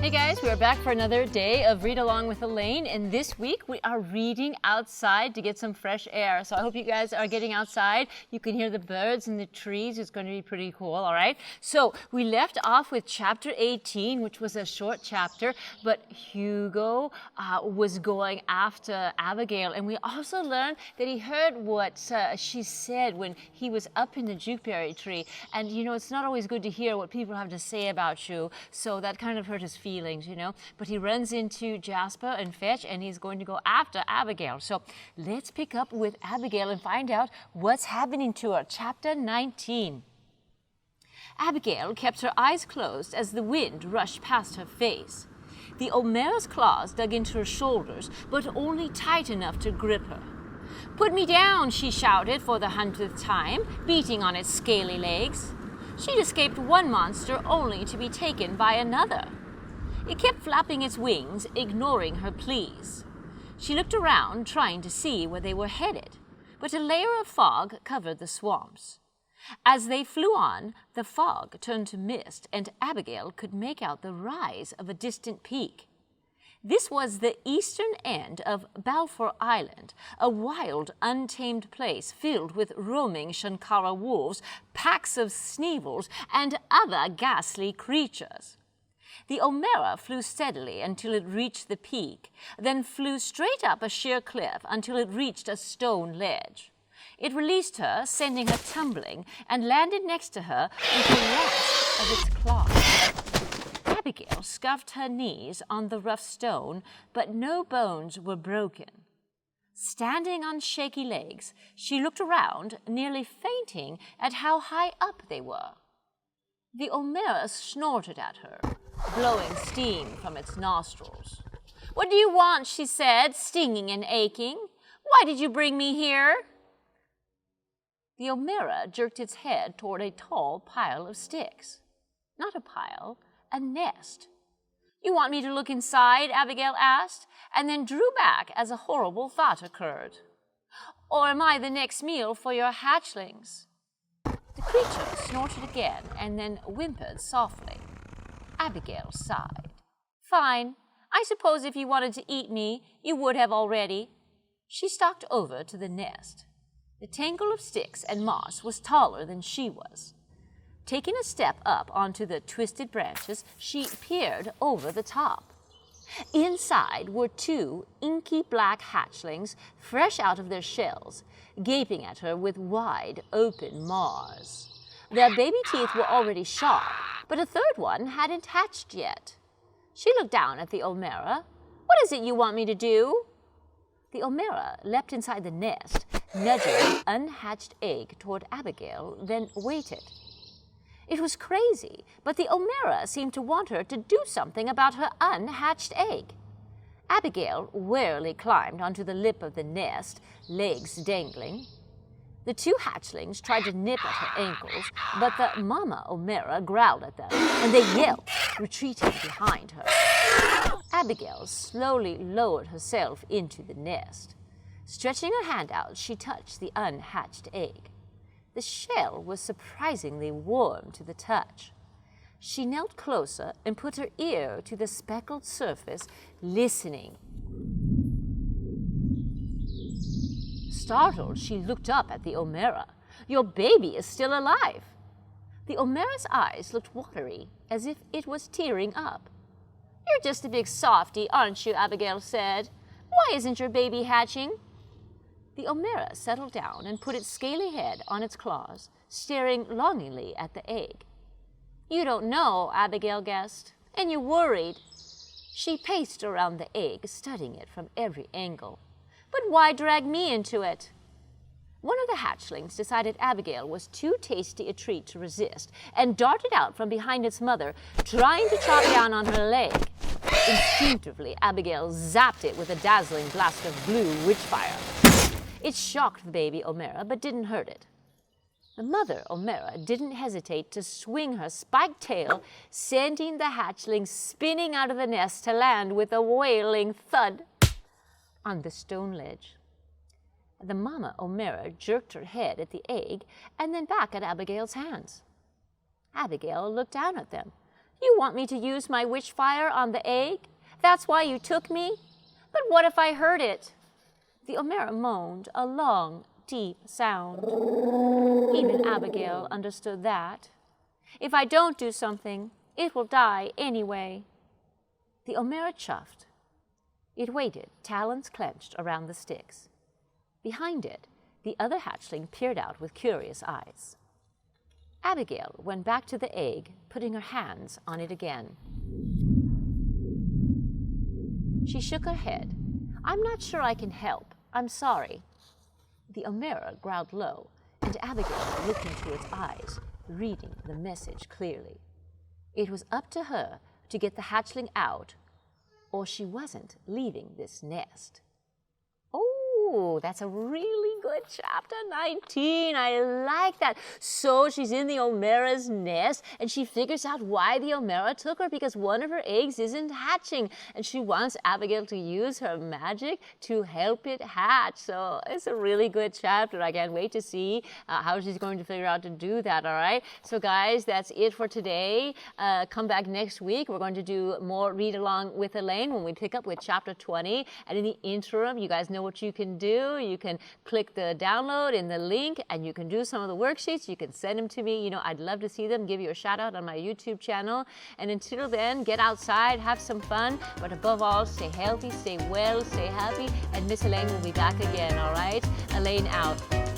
Hey guys, we are back for another day of Read Along with Alane, and this week we are reading outside to get some fresh air. So I hope you guys are getting outside. You can hear the birds and the trees. It's going to be pretty cool, all right? So we left off with chapter 18, which was a short chapter, but Hugo was going after Abigail, and we also learned that he heard what she said when he was up in the jukeberry tree. And you know, it's not always good to hear what people have to say about you, so that kind of hurt his feelings, you know. But he runs into Jasper and Fetch, and he's going to go after Abigail. So let's pick up with Abigail and find out what's happening to her. Chapter 19. Abigail kept her eyes closed as the wind rushed past her face. The O'Mara's claws dug into her shoulders, but only tight enough to grip her. "Put me down," she shouted for the 100th time, beating on its scaly legs. She'd escaped one monster only to be taken by another. It kept flapping its wings, ignoring her pleas. She looked around, trying to see where they were headed, but a layer of fog covered the swamps. As they flew on, the fog turned to mist, and Abigail could make out the rise of a distant peak. This was the eastern end of Balfour Island, a wild, untamed place filled with roaming Shankara wolves, packs of sneevils, and other ghastly creatures. The O'Mara flew steadily until it reached the peak, then flew straight up a sheer cliff until it reached a stone ledge. It released her, sending her tumbling, and landed next to her with the last of its claws. Abigail scuffed her knees on the rough stone, but no bones were broken. Standing on shaky legs, she looked around, nearly fainting at how high up they were. The O'Mara snorted at her, blowing steam from its nostrils. "What do you want?" she said, stinging and aching. "Why did you bring me here?" The O'Mara jerked its head toward a tall pile of sticks. Not a pile, a nest. "You want me to look inside?" Abigail asked, and then drew back as a horrible thought occurred. "Or am I the next meal for your hatchlings?" The creature snorted again and then whimpered softly. Abigail sighed. "Fine. I suppose if you wanted to eat me, you would have already." She stalked over to the nest. The tangle of sticks and moss was taller than she was. Taking a step up onto the twisted branches, she peered over the top. Inside were two inky black hatchlings, fresh out of their shells, gaping at her with wide, open maws. Their baby teeth were already sharp, but a third one hadn't hatched yet. She looked down at the O'Mara. "What is it you want me to do?" The O'Mara leapt inside the nest, nudging an unhatched egg toward Abigail, then waited. It was crazy, but the O'Mara seemed to want her to do something about her unhatched egg. Abigail warily climbed onto the lip of the nest, legs dangling. The two hatchlings tried to nip at her ankles, but the Mama O'Mara growled at them, and they yelped, retreating behind her. Abigail slowly lowered herself into the nest. Stretching her hand out, she touched the unhatched egg. The shell was surprisingly warm to the touch. She knelt closer and put her ear to the speckled surface, listening. Startled, she looked up at the O'Mara. "Your baby is still alive." The O'Mara's eyes looked watery, as if it was tearing up. "You're just a big softy, aren't you?" Abigail said. "Why isn't your baby hatching?" The O'Mara settled down and put its scaly head on its claws, staring longingly at the egg. "You don't know," Abigail guessed, "and you're worried." She paced around the egg, studying it from every angle. "But why drag me into it?" One of the hatchlings decided Abigail was too tasty a treat to resist and darted out from behind its mother, trying to chop down on her leg. Instinctively, Abigail zapped it with a dazzling blast of blue witchfire. It shocked the baby O'Mara, but didn't hurt it. The mother O'Mara didn't hesitate to swing her spiked tail, sending the hatchling spinning out of the nest to land with a wailing thud on the stone ledge. The Mama O'Mara jerked her head at the egg and then back at Abigail's hands. Abigail looked down at them. You want me to use my witch fire on the egg? That's why you took me? But what if I hurt it? The Omera moaned a long, deep sound. Even Abigail understood that. If I don't do something, it will die anyway. The Omera chuffed. It waited, talons clenched around the sticks. Behind it, the other hatchling peered out with curious eyes. Abigail went back to the egg, putting her hands on it again. She shook her head. I'm not sure I can help. I'm sorry. The Omera growled low, and Abigail looked into its eyes, reading the message clearly. It was up to her to get the hatchling out, or she wasn't leaving this nest. Oh, that's a really good chapter 19. I like that. So she's in the Omera's nest, and she figures out why the Omera took her, because one of her eggs isn't hatching, and she wants Abigail to use her magic to help it hatch. So it's a really good chapter. I can't wait to see how she's going to figure out to do that, all right? So guys, that's it for today. Come back next week. We're going to do more Read Along with Alane when we pick up with chapter 20. And in the interim, you guys know what you can do. You can click the download in the link, and you can do some of the worksheets. You can send them to me. You know, I'd love to see them, give you a shout out on my YouTube channel. And until then, get outside, have some fun, but above all, stay healthy, stay well, stay happy, and Miss Alane will be back again, all right? Alane out.